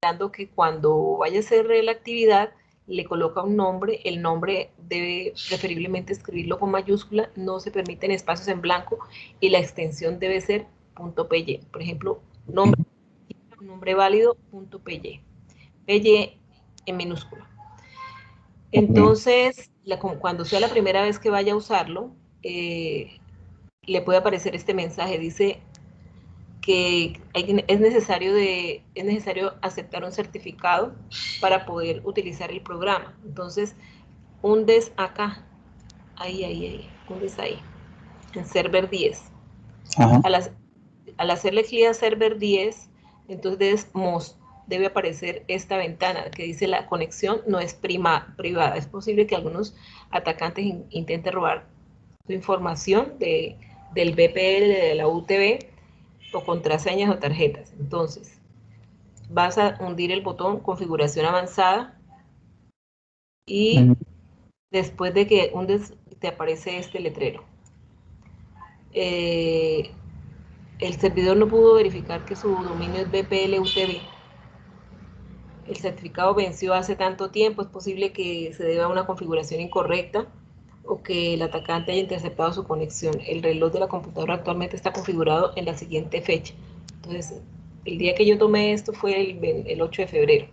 recomendando que cuando vaya a hacer la actividad, le coloca un nombre, el nombre debe preferiblemente escribirlo con mayúscula, no se permiten espacios en blanco y la extensión debe ser .py. Por ejemplo, nombre válido, .py. PY en minúscula. Entonces, cuando sea la primera vez que vaya a usarlo, le puede aparecer este mensaje, dice que es necesario aceptar un certificado para poder utilizar el programa. Entonces, hundes acá, ahí, hundes ahí, en server 10. Al hacerle clic a server 10, entonces debe aparecer esta ventana que dice la conexión no es privada. Es posible que algunos atacantes intenten robar tu información del VPN, de la UTV, o contraseñas o tarjetas. Entonces, vas a hundir el botón configuración avanzada y después de que hundes te aparece este letrero. El servidor no pudo verificar que su dominio es VPL-UTV. El certificado venció hace tanto tiempo, es posible que se deba a una configuración incorrecta o que el atacante haya interceptado su conexión. El reloj de la computadora actualmente está configurado en la siguiente fecha. Entonces, el día que yo tomé esto fue el 8 de febrero.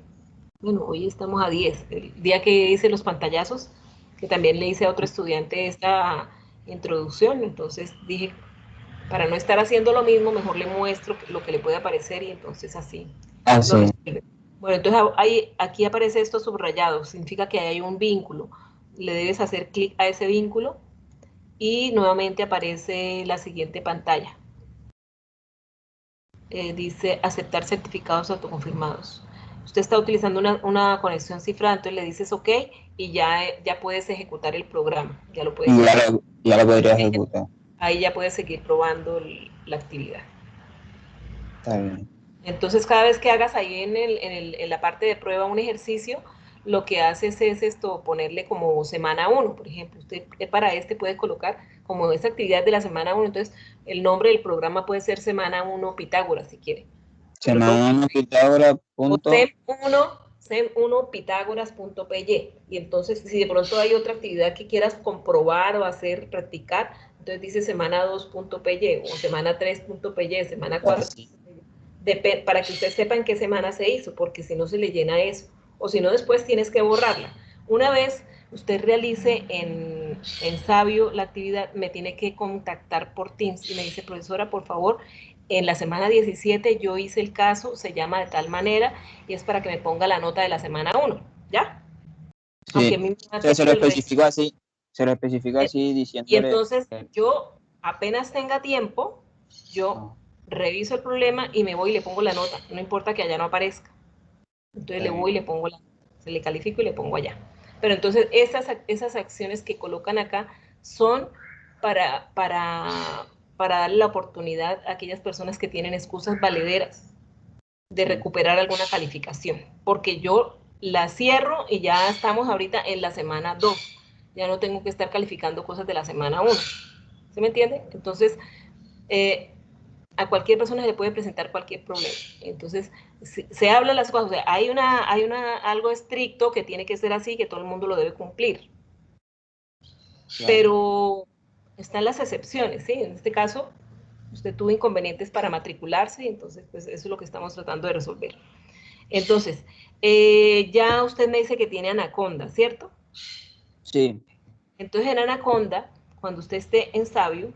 Bueno, hoy estamos a 10. El día que hice los pantallazos, que también le hice a otro estudiante esta introducción, entonces dije, para no estar haciendo lo mismo, mejor le muestro lo que le puede aparecer y entonces así lo resuelve. Bueno, entonces aquí aparece esto subrayado, significa que hay un vínculo. Le debes hacer clic a ese vínculo y nuevamente aparece la siguiente pantalla. Dice aceptar certificados autoconfirmados. Usted está utilizando una conexión cifrada, entonces le dices OK y ya puedes ejecutar el programa. Ya lo puedes ya lo podría ejecutar. Ahí ya puedes seguir probando la actividad. Está bien. Entonces, cada vez que hagas ahí en la parte de prueba un ejercicio, lo que haces es ponerle como semana 1, por ejemplo. Usted para puede colocar como esta actividad de la semana 1, entonces el nombre del programa puede ser semana 1 Pitágoras, si quiere. Semana 1 Pitágoras. O sem1 pitágoras.py. Y entonces, si de pronto hay otra actividad que quieras comprobar o hacer, practicar, entonces dice semana 2.py o semana 3.py, semana 4. Para que usted sepa en qué semana se hizo, porque si no se le llena eso, o si no después tienes que borrarla. Una vez usted realice en Sabio la actividad, me tiene que contactar por Teams y me dice, profesora, por favor, en la semana 17 yo hice el caso, se llama de tal manera, y es para que me ponga la nota de la semana 1, ¿ya? Sí, aunque a mí se lo especifica así, diciéndole. Y entonces yo, apenas tenga tiempo, yo reviso el problema y me voy y le pongo la nota, no importa que allá no aparezca. Entonces le voy y le pongo se le califico y le pongo allá. Pero entonces esas acciones que colocan acá son para darle la oportunidad a aquellas personas que tienen excusas valederas de recuperar alguna calificación. Porque yo la cierro y ya estamos ahorita en la semana 2. Ya no tengo que estar calificando cosas de la semana 1. ¿Se me entiende? Entonces, a cualquier persona se le puede presentar cualquier problema. Entonces, se hablan las cosas. O sea, hay algo estricto que tiene que ser así, que todo el mundo lo debe cumplir. Claro. Pero están las excepciones, ¿sí? En este caso, usted tuvo inconvenientes para matricularse, entonces, pues eso es lo que estamos tratando de resolver. Entonces, ya usted me dice que tiene Anaconda, ¿cierto? Sí. Entonces, en Anaconda, cuando usted esté en Sabio,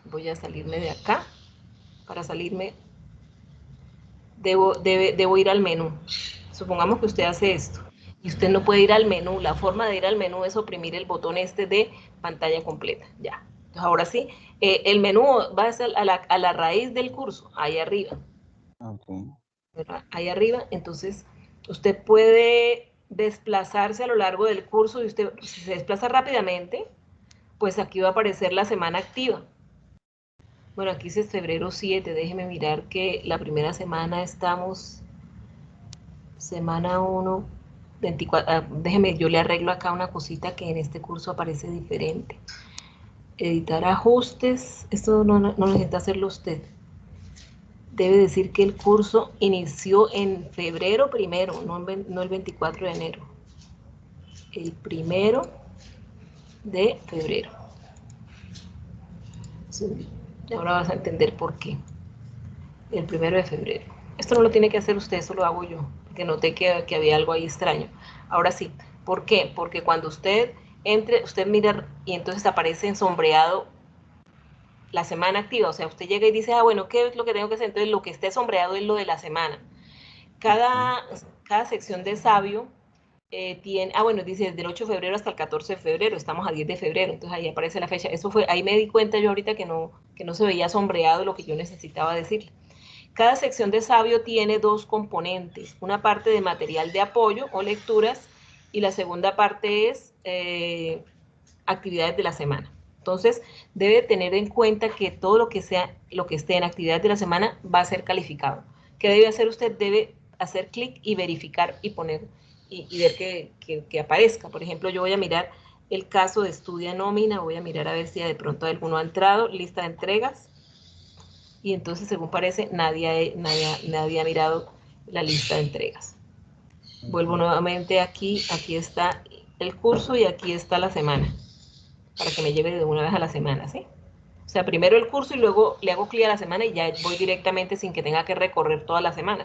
voy a salirme de acá, para salirme, debo ir al menú. Supongamos que usted hace esto, y usted no puede ir al menú. La forma de ir al menú es oprimir el botón de pantalla completa, ya. Entonces, ahora sí, el menú va a ser a la raíz del curso, ahí arriba. Okay. Ahí arriba, entonces usted puede desplazarse a lo largo del curso y usted, si se desplaza rápidamente, pues aquí va a aparecer la semana activa. Bueno, aquí es febrero 7, déjeme mirar que la primera semana estamos, semana 1, 24, déjeme, yo le arreglo acá una cosita que en este curso aparece diferente. Editar ajustes, esto no necesita hacerlo usted. debe decir que el curso inició en febrero primero, no el 24 de enero. El 1 de febrero. Sí, ahora vas a entender por qué. El 1 de febrero. Esto no lo tiene que hacer usted, eso lo hago yo, porque noté que había algo ahí extraño. Ahora sí, ¿por qué? Porque cuando usted entre, usted mira y entonces aparece ensombreado la semana activa, o sea, usted llega y dice, bueno, ¿qué es lo que tengo que hacer? Entonces lo que esté sombreado es lo de la semana. Cada sección de sabio tiene, bueno, dice desde el 8 de febrero hasta el 14 de febrero, estamos a 10 de febrero, entonces ahí aparece la fecha. Eso fue, ahí me di cuenta yo ahorita que no se veía sombreado lo que yo necesitaba decirle. Cada sección de sabio tiene dos componentes, una parte de material de apoyo o lecturas y la segunda parte es actividades de la semana. Entonces, debe tener en cuenta que todo lo que esté en actividades de la semana va a ser calificado. ¿Qué debe hacer usted? Debe hacer clic y verificar y poner y ver que aparezca. Por ejemplo, yo voy a mirar el caso de estudia nómina, voy a mirar a ver si de pronto alguno ha entrado, lista de entregas, y entonces, según parece, nadie ha mirado la lista de entregas. Vuelvo nuevamente aquí está el curso y aquí está la semana, para que me lleve de una vez a la semana, ¿sí? O sea, primero el curso y luego le hago clic a la semana y ya voy directamente sin que tenga que recorrer toda la semana.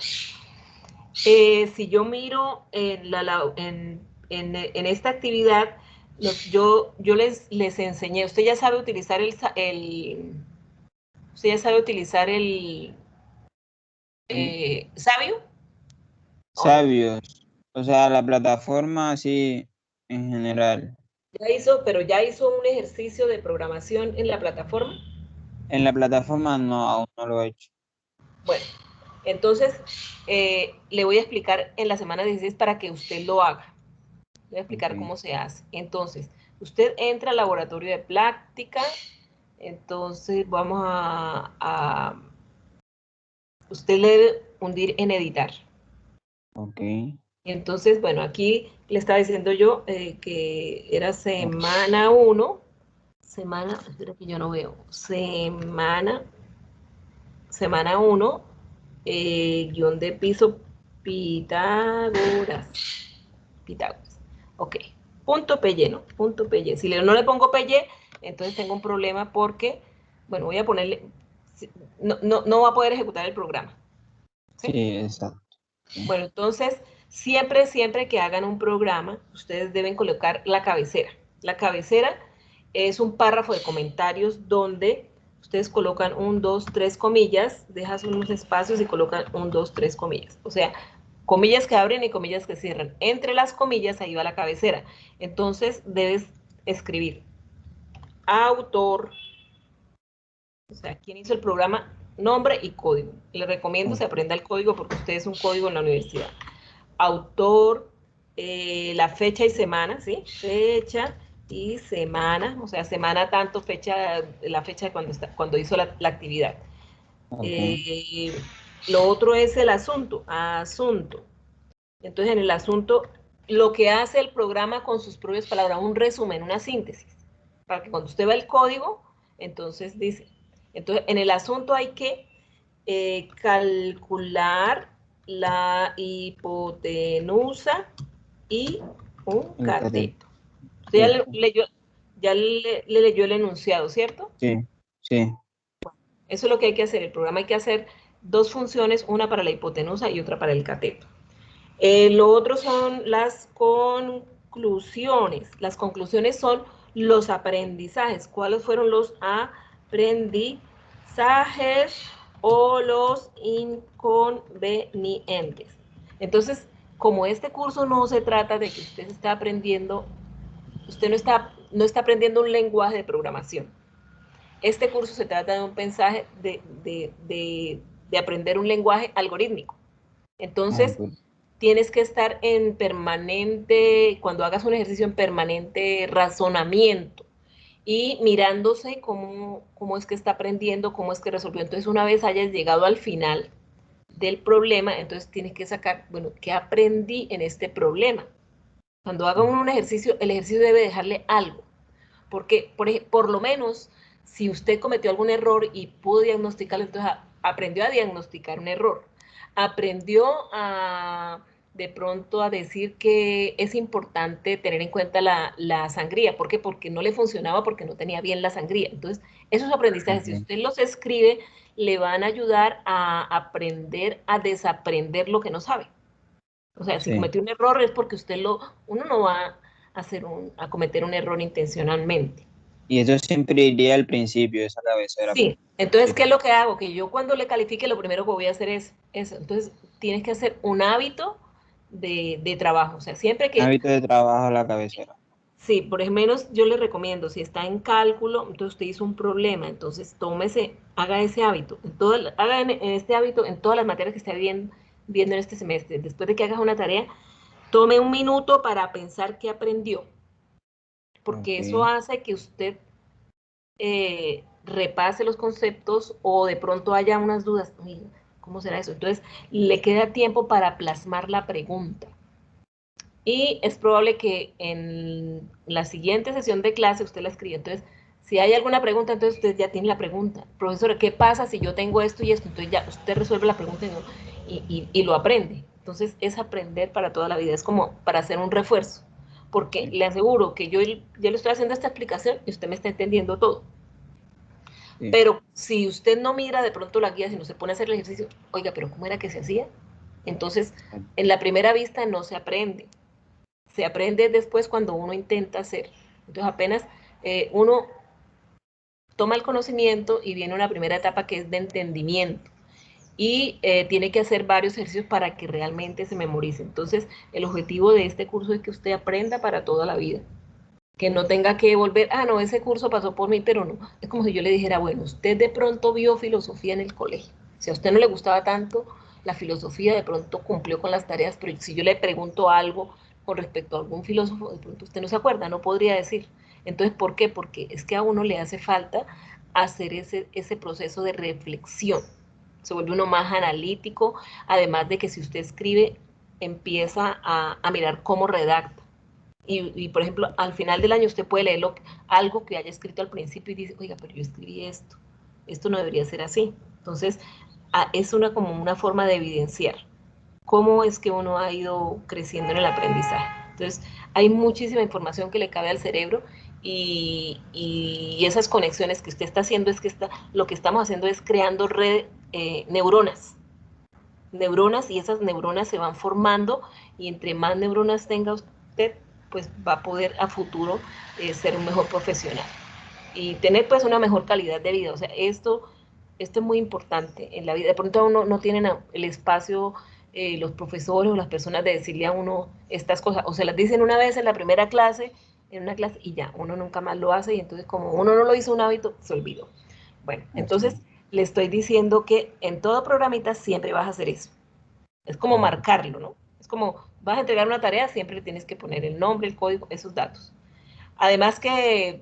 Si yo miro en esta actividad, yo les enseñé, usted ya sabe utilizar usted ya sabe utilizar el Sabio. Sabios, o sea, la plataforma así en general. Pero ya hizo un ejercicio de programación en la plataforma. En la plataforma no, aún no lo he hecho. Bueno, entonces le voy a explicar en la semana 16 para que usted lo haga. Le voy a explicar cómo se hace. Entonces, usted entra al laboratorio de práctica. Entonces, vamos usted le debe hundir en editar. Ok. Entonces, bueno, aquí le estaba diciendo yo que era semana 1. Espera que yo no veo. Semana 1, guión de piso, Pitágoras. Ok. Punto PY, ¿no? Punto PY. Si no le pongo PY, entonces tengo un problema porque, bueno, voy a ponerle, no va a poder ejecutar el programa. Sí, exacto. Sí. Bueno, entonces, siempre que hagan un programa, ustedes deben colocar la cabecera. La cabecera es un párrafo de comentarios donde ustedes colocan 1, 2, 3 comillas, dejas unos espacios y colocan 1, 2, 3 comillas. O sea, comillas que abren y comillas que cierran. Entre las comillas, ahí va la cabecera. Entonces, debes escribir autor, o sea, quién hizo el programa, nombre y código. Le recomiendo se aprenda el código porque usted es un código en la universidad. Autor, la fecha y semana, ¿sí? Fecha y semana, o sea, semana tanto, fecha, la fecha de cuando hizo la actividad. Okay. Lo otro es el asunto. Entonces, en el asunto, lo que hace el programa con sus propias palabras, un resumen, una síntesis, para que cuando usted va el código, entonces dice, entonces en el asunto hay que calcular la hipotenusa y un cateto. Usted ya le leyó el enunciado, ¿cierto? Sí, sí. Eso es lo que hay que hacer. El programa hay que hacer dos funciones, una para la hipotenusa y otra para el cateto. Lo otro son las conclusiones. Las conclusiones son los aprendizajes. ¿Cuáles fueron los aprendizajes o los inconvenientes? Entonces, como este curso no se trata de que usted está aprendiendo, usted no está aprendiendo un lenguaje de programación. Este curso se trata de un mensaje de aprender un lenguaje algorítmico. Entonces, Okay. tienes que estar en permanente, cuando hagas un ejercicio en permanente razonamiento y mirándose cómo es que está aprendiendo, cómo es que resolvió. Entonces, una vez hayas llegado al final del problema, entonces tienes que sacar, bueno, ¿qué aprendí en este problema? Cuando haga un ejercicio, el ejercicio debe dejarle algo, porque por lo menos si usted cometió algún error y pudo diagnosticarlo, entonces aprendió a diagnosticar un error, aprendió de pronto a decir que es importante tener en cuenta la sangría. ¿Por qué? Porque no le funcionaba, porque no tenía bien la sangría. Entonces, esos aprendizajes, si usted los escribe, le van a ayudar a aprender a desaprender lo que no sabe. O sea, si cometió un error es porque uno no va a cometer un error intencionalmente. Y eso siempre iría al principio, esa cabecera. Sí, entonces, ¿qué es lo que hago? Que yo cuando le califique, lo primero que voy a hacer es eso. Entonces, tienes que hacer un hábito de trabajo. O sea, siempre que... Hábito de trabajo a la cabecera. Sí, por lo menos yo le recomiendo, si está en cálculo, entonces usted hizo un problema, entonces tómese, haga ese hábito, haga en este hábito en todas las materias que esté viendo en este semestre. Después de que hagas una tarea, tome un minuto para pensar qué aprendió, porque eso hace que usted repase los conceptos o de pronto haya unas dudas. ¿Cómo será eso? Entonces, le queda tiempo para plasmar la pregunta. Y es probable que en la siguiente sesión de clase usted la escriba. Entonces, si hay alguna pregunta, entonces usted ya tiene la pregunta. Profesora, ¿qué pasa si yo tengo esto y esto? Entonces ya usted resuelve la pregunta y lo aprende. Entonces, es aprender para toda la vida. Es como para hacer un refuerzo. Porque le aseguro que yo le estoy haciendo esta explicación y usted me está entendiendo todo. Sí. Pero si usted no mira de pronto la guía, si no se pone a hacer el ejercicio, oiga, pero ¿cómo era que se hacía? Entonces, en la primera vista no se aprende. Se aprende después cuando uno intenta hacer. Entonces, apenas uno toma el conocimiento y viene una primera etapa que es de entendimiento. Y tiene que hacer varios ejercicios para que realmente se memorice. Entonces, el objetivo de este curso es que usted aprenda para toda la vida. Que no tenga que volver, no, ese curso pasó por mí, pero no. Es como si yo le dijera, bueno, usted de pronto vio filosofía en el colegio. Si a usted no le gustaba tanto la filosofía, de pronto cumplió con las tareas, pero si yo le pregunto algo con respecto a algún filósofo, de pronto usted no se acuerda, no podría decir. Entonces, ¿por qué? Porque es que a uno le hace falta hacer ese proceso de reflexión. Se vuelve uno más analítico, además de que si usted escribe, empieza a mirar cómo redacta. Y, por ejemplo, al final del año usted puede leer algo que haya escrito al principio y dice, oiga, pero yo escribí esto no debería ser así. Entonces, es como una forma de evidenciar cómo es que uno ha ido creciendo en el aprendizaje. Entonces, hay muchísima información que le cabe al cerebro y esas conexiones que usted está haciendo lo que estamos haciendo es creando neuronas y esas neuronas se van formando y entre más neuronas tenga usted, pues va a poder a futuro ser un mejor profesional y tener pues una mejor calidad de vida. O sea, esto es muy importante en la vida. De pronto uno no tienen el espacio los profesores o las personas de decirle a uno estas cosas, o se las dicen una vez en la primera clase, en una clase y ya, uno nunca más lo hace y entonces como uno no lo hizo un hábito, se olvidó. Bueno, entonces le estoy diciendo que en todo programita siempre vas a hacer eso. Es como marcarlo, ¿no? Es como vas a entregar una tarea, siempre le tienes que poner el nombre, el código, esos datos. Además que,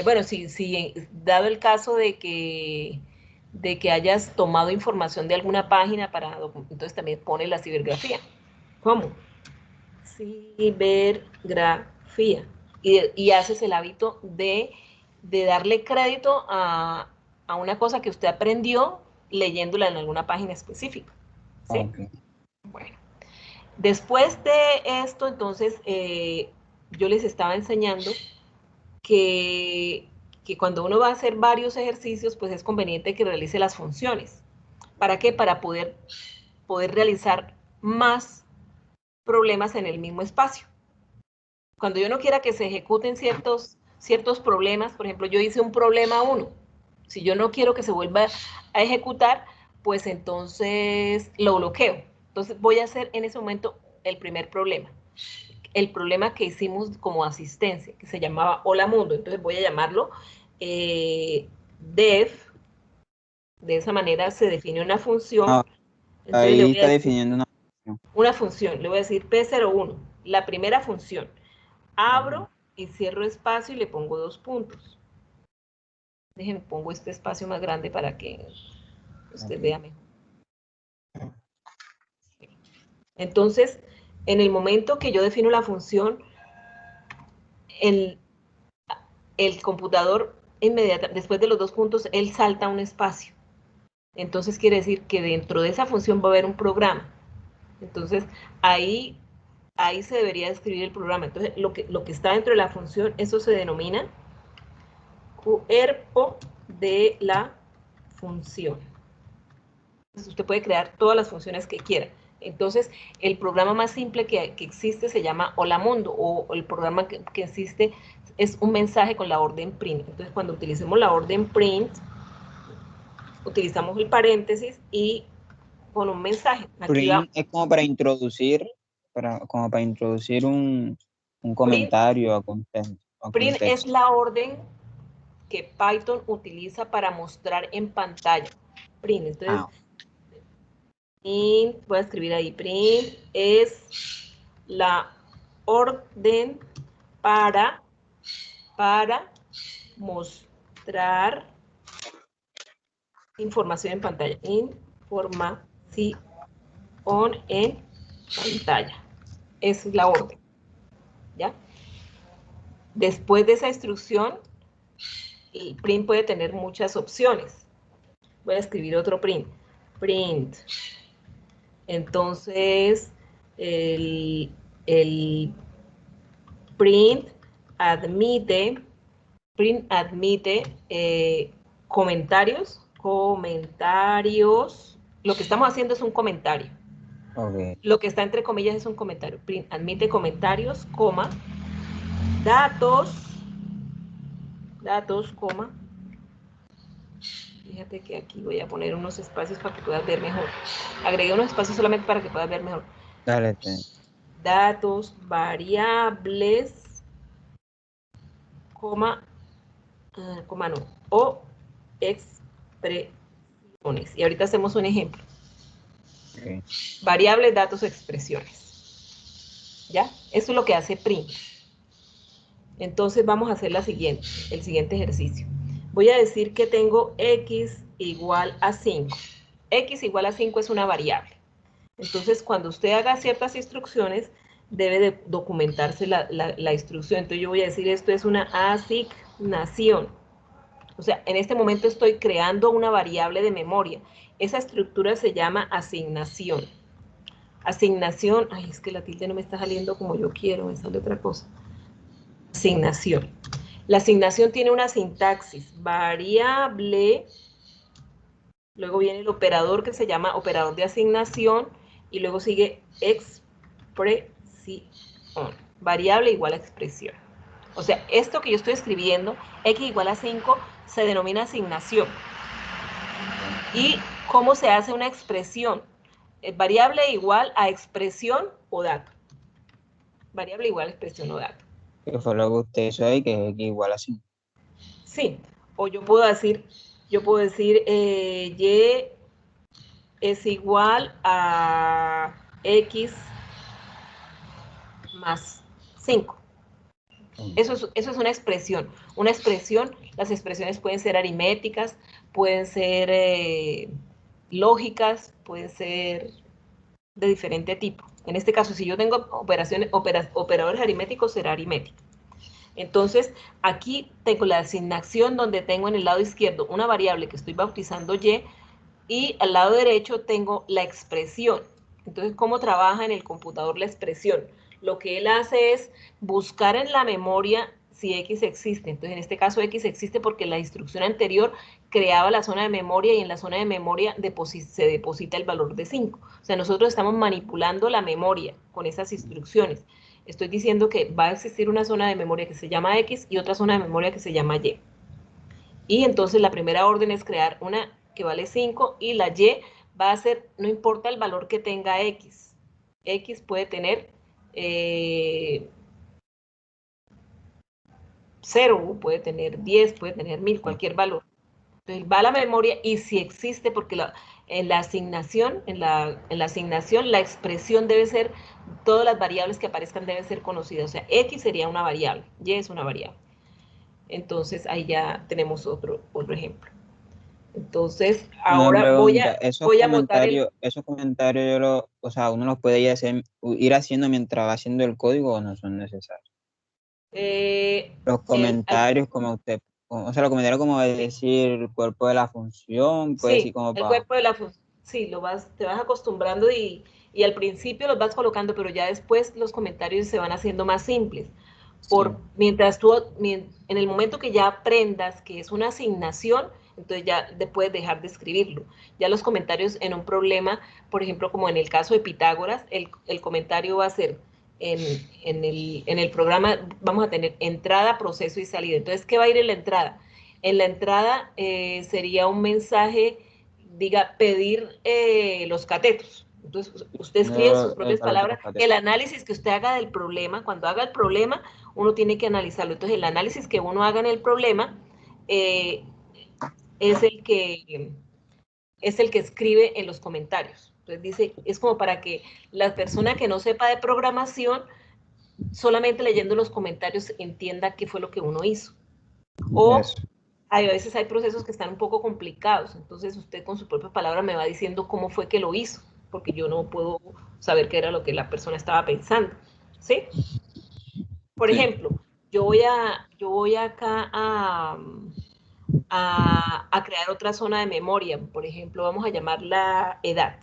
bueno, si dado el caso de que hayas tomado información de alguna página entonces también pone la cibergrafía. ¿Cómo? Cibergrafía. Y haces el hábito de darle crédito a una cosa que usted aprendió leyéndola en alguna página específica. ¿Sí? Okay. Bueno. Después de esto, entonces, yo les estaba enseñando que cuando uno va a hacer varios ejercicios, pues es conveniente que realice las funciones. ¿Para qué? Para poder realizar más problemas en el mismo espacio. Cuando yo no quiera que se ejecuten ciertos problemas, por ejemplo, yo hice un problema 1, si yo no quiero que se vuelva a ejecutar, pues entonces lo bloqueo. Entonces voy a hacer en ese momento el primer problema. El problema que hicimos como asistencia, que se llamaba Hola Mundo. Entonces voy a llamarlo def. De esa manera se define una función. Entonces ahí está definiendo una función. Una función. Le voy a decir P01, la primera función. Abro y cierro espacio y le pongo 2 puntos. Déjenme, pongo este espacio más grande para que usted vea mejor. Entonces, en el momento que yo defino la función, el computador inmediatamente, después de los 2 puntos, él salta un espacio. Entonces quiere decir que dentro de esa función va a haber un programa. Entonces ahí se debería escribir el programa. Entonces lo que está dentro de la función, eso se denomina cuerpo de la función. Entonces usted puede crear todas las funciones que quiera. Entonces, el programa más simple que existe se llama Hola Mundo, o el programa que existe es un mensaje con la orden print. Entonces, cuando utilicemos la orden print, utilizamos el paréntesis y con un mensaje. Aquí Print es como para introducir, un print, comentario o contexto. print es la orden que Python utiliza para mostrar en pantalla. Print, entonces, print, voy a escribir ahí, print es la orden para mostrar información en pantalla. Información en pantalla. Esa es la orden. ¿Ya? Después de esa instrucción, el print puede tener muchas opciones. Voy a escribir otro print. Print. Entonces, el print admite comentarios. Lo que estamos haciendo es un comentario. Okay. Lo que está entre comillas es un comentario. Print admite comentarios, coma, datos, coma. Fíjate que aquí voy a poner unos espacios para que puedas ver mejor. Agregué unos espacios solamente para que puedas ver mejor. Dale. Datos, variables, coma no, o expresiones. Y ahorita hacemos un ejemplo. Okay. Variables, datos, expresiones. ¿Ya? Eso es lo que hace print. Entonces vamos a hacer el siguiente ejercicio. Voy a decir que tengo x igual a 5. X igual a 5 es una variable. Entonces, cuando usted haga ciertas instrucciones, debe de documentarse la instrucción. Entonces yo voy a decir, esto es una asignación. O sea, en este momento estoy creando una variable de memoria. Esa estructura se llama asignación. Asignación, ay, es que la tilde no me está saliendo como yo quiero, me sale otra cosa. Asignación. La asignación tiene una sintaxis, variable, luego viene el operador que se llama operador de asignación, y luego sigue expresión. Variable igual a expresión. O sea, esto que yo estoy escribiendo, x igual a 5, se denomina asignación. ¿Y cómo se hace una expresión? Variable igual a expresión o dato. Variable igual a expresión o dato. Que fue lo que usted hizo ahí, que es igual a 5. Sí, o yo puedo decir y es igual a x más 5. Eso es una expresión. Una expresión, las expresiones pueden ser aritméticas, pueden ser lógicas, pueden ser de diferente tipo. En este caso, si yo tengo operadores aritméticos, será aritmética. Entonces, aquí tengo la asignación donde tengo en el lado izquierdo una variable que estoy bautizando y al lado derecho tengo la expresión. Entonces, ¿cómo trabaja en el computador la expresión? Lo que él hace es buscar en la memoria si X existe. Entonces, en este caso X existe porque la instrucción anterior creaba la zona de memoria y en la zona de memoria se deposita el valor de 5. O sea, nosotros estamos manipulando la memoria con esas instrucciones. Estoy diciendo que va a existir una zona de memoria que se llama X y otra zona de memoria que se llama Y. Y entonces la primera orden es crear una que vale 5 y la Y va a ser, no importa el valor que tenga X. X puede tener 0, puede tener 10, puede tener 1000, cualquier valor. Entonces va a la memoria y si existe, porque en la asignación, la expresión debe ser, todas las variables que aparezcan deben ser conocidas. O sea, X sería una variable, Y es una variable. Entonces ahí ya tenemos otro ejemplo. Entonces, Una ahora pregunta, voy a botar esos comentarios, o sea, uno los puede ir haciendo mientras va haciendo el código o no son necesarios. Los comentarios, como usted o sea, los comentarios como decir el cuerpo de la función, puede decir Sí, como el para... cuerpo de la función. Sí, te vas acostumbrando y al principio los vas colocando, pero ya después los comentarios se van haciendo más simples. Sí. Mientras tú, en el momento que ya aprendas que es una asignación, entonces ya puedes dejar de escribirlo. Ya los comentarios en un problema, por ejemplo, como en el caso de Pitágoras, el comentario va a ser en el programa, vamos a tener entrada, proceso y salida. Entonces, ¿qué va a ir en la entrada? En la entrada sería un mensaje, diga, pedir los catetos. Entonces, usted escribe en sus propias Para palabras el análisis que usted haga del problema. Cuando haga el problema, uno tiene que analizarlo. Entonces, el análisis que uno haga en el problema es el que escribe en los comentarios. Entonces, dice, es como para que la persona que no sepa de programación, solamente leyendo los comentarios, entienda qué fue lo que uno hizo. O a veces hay procesos que están un poco complicados, entonces usted con su propia palabra me va diciendo cómo fue que lo hizo, porque yo no puedo saber qué era lo que la persona estaba pensando, ¿sí? Por ejemplo, yo voy acá a crear otra zona de memoria, por ejemplo, vamos a llamarla edad.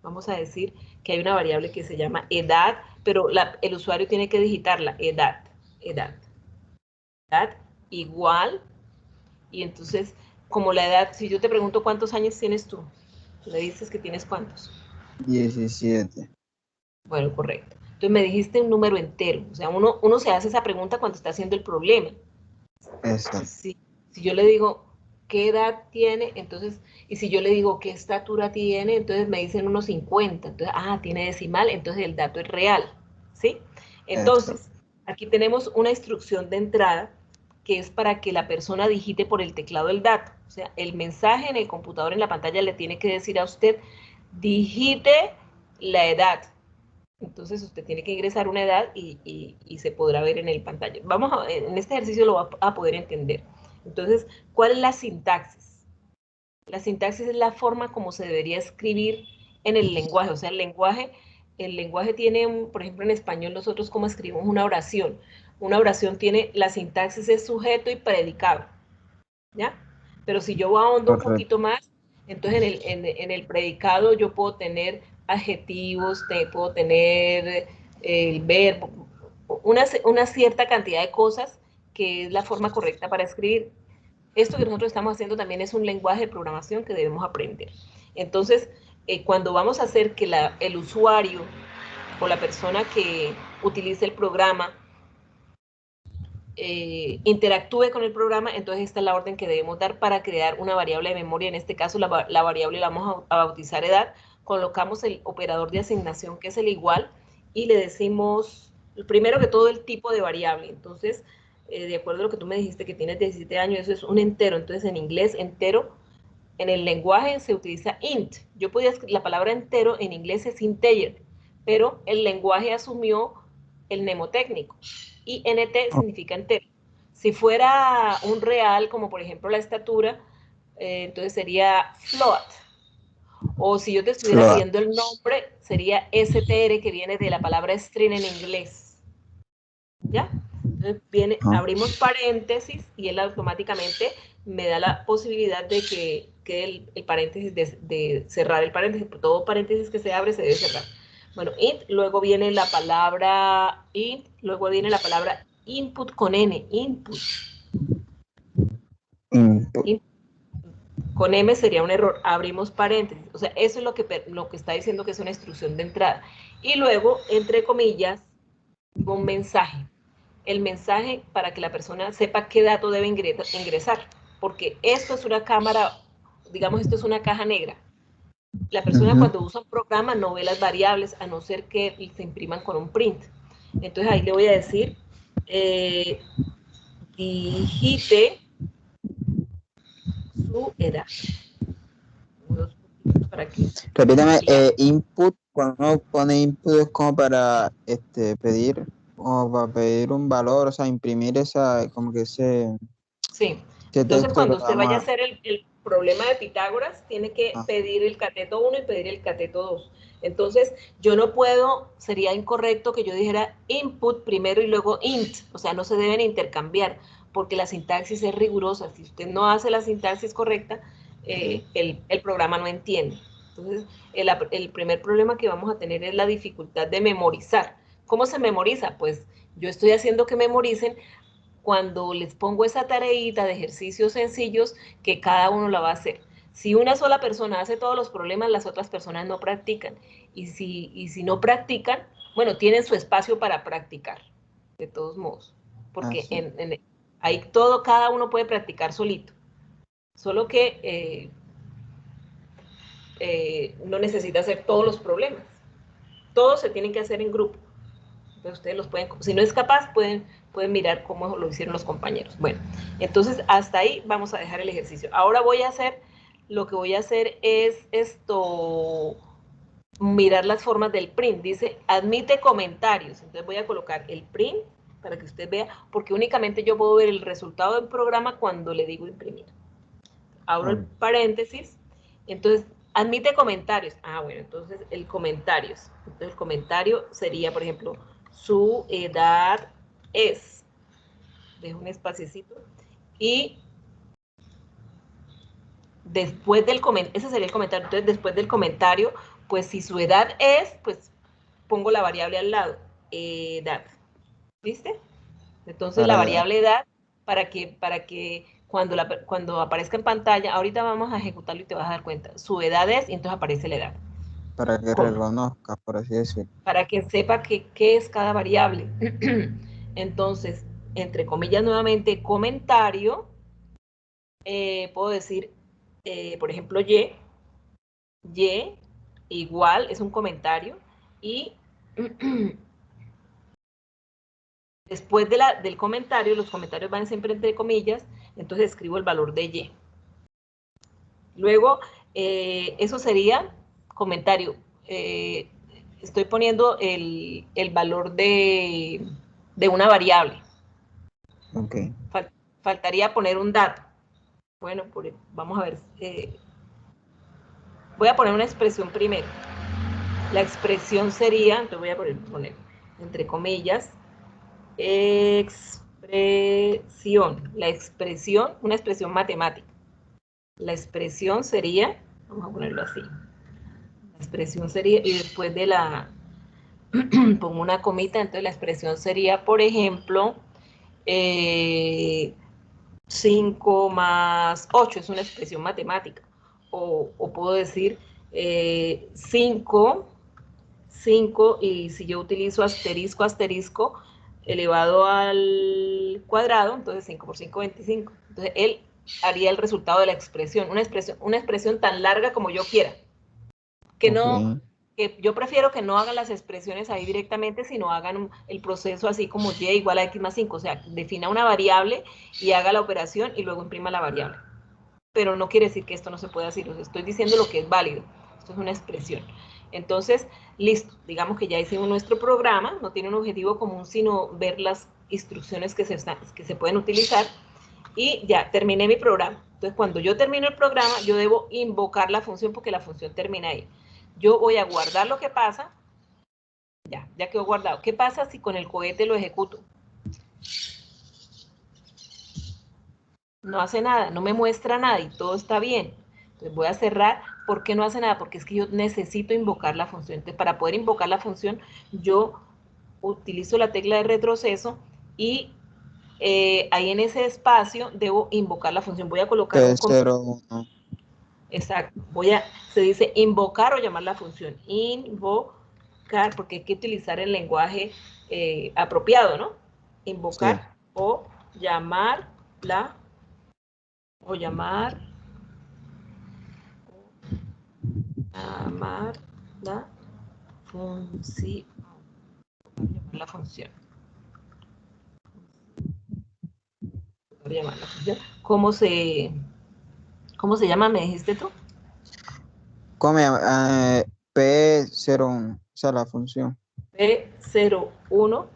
Vamos a decir que hay una variable que se llama edad, pero el usuario tiene que digitarla, edad igual. Y entonces, como la edad, si yo te pregunto cuántos años tienes tú, le dices que tienes cuántos. 17. Bueno, correcto. Entonces me dijiste un número entero. O sea, uno se hace esa pregunta cuando está haciendo el problema. Exacto. Si yo le digo, ¿qué edad tiene? Entonces, y si yo le digo, ¿qué estatura tiene? Entonces me dicen unos 50. Entonces, tiene decimal, entonces el dato es real. ¿Sí? Entonces, aquí tenemos una instrucción de entrada que es para que la persona digite por el teclado el dato. O sea, el mensaje en el computador, en la pantalla, le tiene que decir a usted, digite la edad. Entonces usted tiene que ingresar una edad y se podrá ver en el pantalla. En este ejercicio lo va a poder entender. Entonces, ¿cuál es la sintaxis? La sintaxis es la forma como se debería escribir en el lenguaje. O sea, el lenguaje tiene, por ejemplo, en español nosotros como escribimos una oración. Una oración tiene, la sintaxis es sujeto y predicado, ¿ya? Pero si yo ahondo un poquito más, entonces en el predicado yo puedo tener adjetivos, puedo tener el verbo, una cierta cantidad de cosas que es la forma correcta para escribir. Esto que nosotros estamos haciendo también es un lenguaje de programación que debemos aprender. Entonces, cuando vamos a hacer que el usuario o la persona que utilice el programa interactúe con el programa, entonces esta es la orden que debemos dar para crear una variable de memoria. En este caso, la variable la vamos a bautizar edad. Colocamos el operador de asignación, que es el igual, y le decimos, primero que todo, el tipo de variable. Entonces, de acuerdo a lo que tú me dijiste, que tienes 17 años, eso es un entero. Entonces, en inglés, entero, en el lenguaje se utiliza int. Yo podía escribir la palabra entero, en inglés es integer, pero el lenguaje asumió el mnemotécnico. Y nt significa entero. Si fuera un real, como por ejemplo la estatura, entonces sería float. O si yo te estuviera pidiendo el nombre, sería str, que viene de la palabra string en inglés. ¿Ya? Entonces abrimos paréntesis y él automáticamente me da la posibilidad de que el paréntesis, de cerrar el paréntesis. Todo paréntesis que se abre se debe cerrar. Bueno, int, luego viene la palabra int, luego viene la palabra input con n, input. Con m sería un error, abrimos paréntesis. O sea, eso es lo que está diciendo que es una instrucción de entrada. Y luego, entre comillas, un mensaje. El mensaje para que la persona sepa qué dato debe ingresar, porque esto es una cámara, digamos, esto es una caja negra. La persona cuando usa un programa no ve las variables, a no ser que se impriman con un print. Entonces ahí le voy a decir, digite su edad. Para que repítame, input, cuando uno pone input es como para pedir, como para pedir un valor, o sea, imprimir esa, como que ese... Sí, entonces cuando usted vaya a hacer el problema de Pitágoras, tiene que pedir el cateto 1 y pedir el cateto 2. Entonces, yo no puedo, sería incorrecto que yo dijera input primero y luego int, o sea, no se deben intercambiar, porque la sintaxis es rigurosa. Si usted no hace la sintaxis correcta, el programa no entiende. Entonces, el primer problema que vamos a tener es la dificultad de memorizar. ¿Cómo se memoriza? Pues yo estoy haciendo que memoricen cuando les pongo esa tareita de ejercicios sencillos que cada uno la va a hacer. Si una sola persona hace todos los problemas, las otras personas no practican. Y si no practican, bueno, tienen su espacio para practicar, de todos modos. Porque ahí cada uno puede practicar solito. Solo que no necesita hacer todos los problemas. Todos se tienen que hacer en grupo. Entonces ustedes los pueden, si no es capaz, pueden mirar cómo lo hicieron los compañeros. Bueno, entonces hasta ahí vamos a dejar el ejercicio. Ahora lo que voy a hacer es mirar las formas del print. Dice, admite comentarios. Entonces voy a colocar el print para que usted vea, porque únicamente yo puedo ver el resultado del programa cuando le digo imprimir. Abro el paréntesis. Entonces, admite comentarios. Bueno, entonces el comentarios. Entonces el comentario sería, por ejemplo, su edad es. Dejo un espaciecito. Y después del comentario, ese sería el comentario. Entonces, después del comentario, pues si su edad es, pues pongo la variable al lado. Edad. ¿Viste? Entonces la variable edad, para que cuando aparezca en pantalla, ahorita vamos a ejecutarlo y te vas a dar cuenta, su edad es, y entonces aparece la edad. Para que reconozca, por así decirlo. Para que sepa qué es cada variable. Entonces, entre comillas nuevamente, comentario, puedo decir, por ejemplo, y igual, es un comentario, y después del comentario, los comentarios van siempre entre comillas, entonces escribo el valor de y. Luego, eso sería comentario. Estoy poniendo el valor de una variable. Ok. Faltaría poner un dato. Bueno, vamos a ver. Voy a poner una expresión primero. La expresión sería, entonces voy a poner entre comillas, expresión. La expresión, una expresión matemática. La expresión sería, vamos a ponerlo así. La expresión sería, y después de la, pongo una comita, entonces la expresión sería, por ejemplo, 5 más 8, es una expresión matemática. O puedo decir 5, y si yo utilizo asterisco, asterisco, elevado al cuadrado, entonces 5 por 5, 25. Entonces él haría el resultado de la expresión, una expresión tan larga como yo quiera. Que yo prefiero que no hagan las expresiones ahí directamente, sino hagan el proceso así como y igual a x más 5, o sea, defina una variable y haga la operación y luego imprima la variable. Pero no quiere decir que esto no se pueda hacer, os estoy diciendo lo que es válido, esto es una expresión. Entonces, listo, digamos que ya hicimos nuestro programa, no tiene un objetivo común, sino ver las instrucciones que se pueden utilizar, y ya terminé mi programa. Entonces, cuando yo termino el programa, yo debo invocar la función porque la función termina ahí. Yo voy a guardar lo que pasa, ya quedó guardado. ¿Qué pasa si con el cohete lo ejecuto? No hace nada, no me muestra nada y todo está bien. Entonces voy a cerrar. ¿Por qué no hace nada? Porque es que yo necesito invocar la función. Entonces, para poder invocar la función, yo utilizo la tecla de retroceso y ahí en ese espacio debo invocar la función. Voy a colocar un P01. Exacto. Se dice invocar o llamar la función. Invocar, porque hay que utilizar el lenguaje apropiado, ¿no? Invocar, sí. O llamar la función. La función. Llamar la función. ¿Cómo se llama? ¿Me dijiste tú? P01, o sea, la función. P01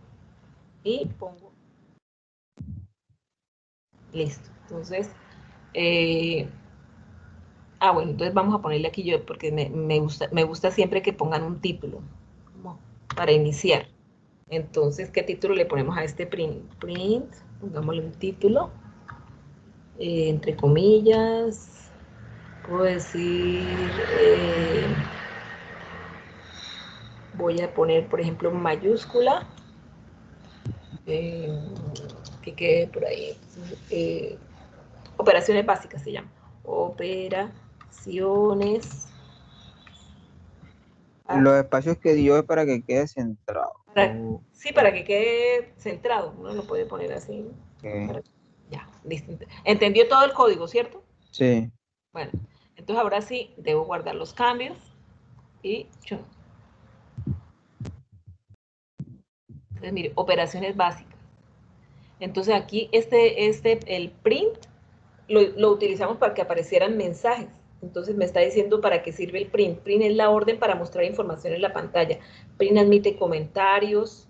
y pongo. Listo. Entonces, bueno, entonces vamos a ponerle aquí yo, porque me gusta siempre que pongan un título, como para iniciar. Entonces, ¿qué título le ponemos a este print? Print pongámosle un título, entre comillas, puedo decir, voy a poner, por ejemplo, mayúscula, que quede por ahí, operaciones básicas se llama, operaciones. Los espacios que dio es para que quede centrado. Sí, para que quede centrado, uno lo puede poner así. Okay. Ya, listo. Entendió todo el código, ¿cierto? Sí. Bueno, entonces ahora sí, debo guardar los cambios y chum. Entonces, mire, operaciones básicas. Entonces aquí el print lo utilizamos para que aparecieran mensajes. Entonces me está diciendo para qué sirve el print. Print es la orden para mostrar información en la pantalla. Print admite comentarios,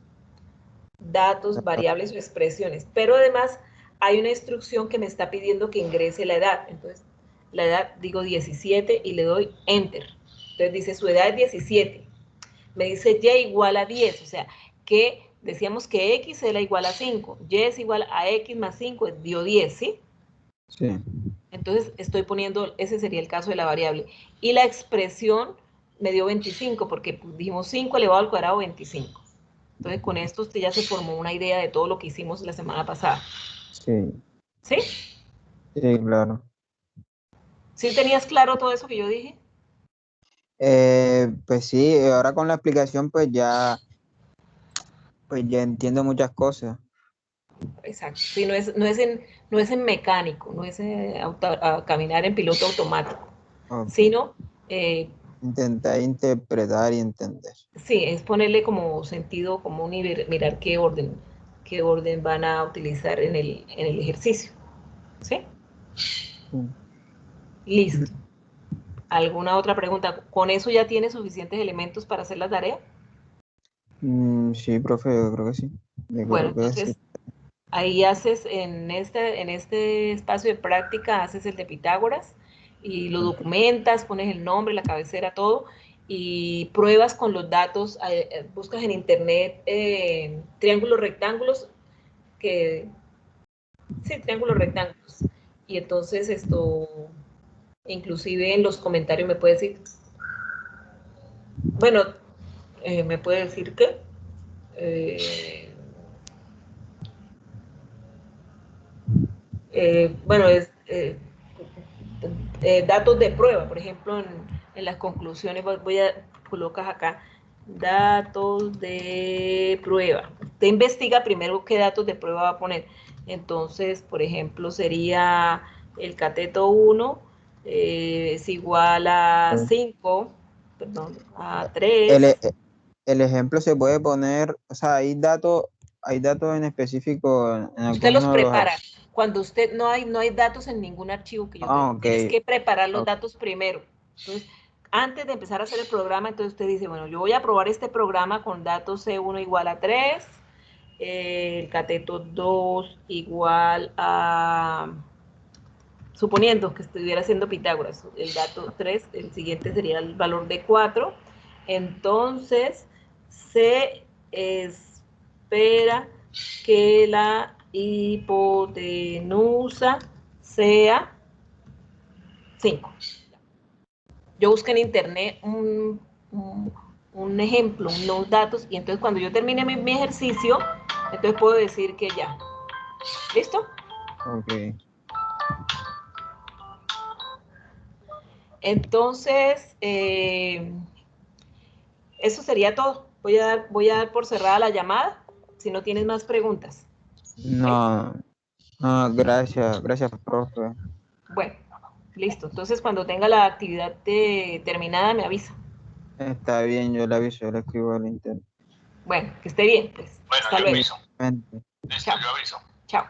datos, variables o expresiones. Pero además hay una instrucción que me está pidiendo que ingrese la edad. Entonces, la edad, digo 17 y le doy Enter. Entonces dice, su edad es 17. Me dice Y igual a 10, o sea, que decíamos que X era igual a 5, Y es igual a X más 5, dio 10, ¿sí? Sí. Entonces estoy poniendo, ese sería el caso de la variable. Y la expresión me dio 25, porque dijimos 5 elevado al cuadrado 25. Entonces con esto usted ya se formó una idea de todo lo que hicimos la semana pasada. Sí. ¿Sí? Sí, claro. ¿Sí tenías claro todo eso que yo dije? Pues sí, ahora con la explicación pues ya entiendo muchas cosas. Exacto. Sí, no es en mecánico, no es a caminar en piloto automático, Ok. sino, eh, Intentar interpretar y entender. sí, es ponerle como sentido común y mirar qué orden van a utilizar en el ejercicio. ¿Sí? Sí. Listo. ¿Alguna otra pregunta? ¿Con eso ya tiene suficientes elementos para hacer la tarea? Sí, profe, yo creo que sí. Yo Bueno, creo que sí. entonces ahí haces en este espacio de práctica, haces el de Pitágoras y lo documentas, pones el nombre, la cabecera, todo, y pruebas con los datos, buscas en internet triángulos rectángulos, que, sí, triángulos rectángulos. Y entonces inclusive en los comentarios me puedes decir, bueno, me puede decir que, eh, bueno, datos de prueba, por ejemplo, en las conclusiones colocas acá datos de prueba. Usted investiga primero qué datos de prueba va a poner. Entonces, por ejemplo, sería el cateto 1 es igual a 5, perdón, a El, 3. e- el ejemplo se puede poner, o sea, hay datos en específico en Usted los alguno de los prepara. Cuando usted no hay datos en ningún archivo que yo tenga, ok. tienes que preparar los Ok. datos primero. Entonces, antes de empezar a hacer el programa, entonces usted dice, bueno, yo voy a probar este programa con datos C1 igual a 3, el cateto 2 igual a, suponiendo que estuviera haciendo Pitágoras, el dato 3, el siguiente sería el valor de 4. Entonces, se espera que la hipotenusa sea 5. Yo busqué en internet un ejemplo, unos datos, y entonces cuando yo termine mi ejercicio, entonces puedo decir que ya. ¿Listo? Ok. Entonces, eso sería todo. Voy a dar por cerrada la llamada, si no tienes más preguntas. ¿Ok? No, no, gracias, gracias, profe. Bueno, listo. Entonces, cuando tenga la actividad terminada, me avisa. Está bien, yo le aviso, yo le escribo al internet. Bueno, que esté bien, pues. Bueno, Hasta yo luego. aviso. Mente. Listo, Chao. yo aviso. Chao.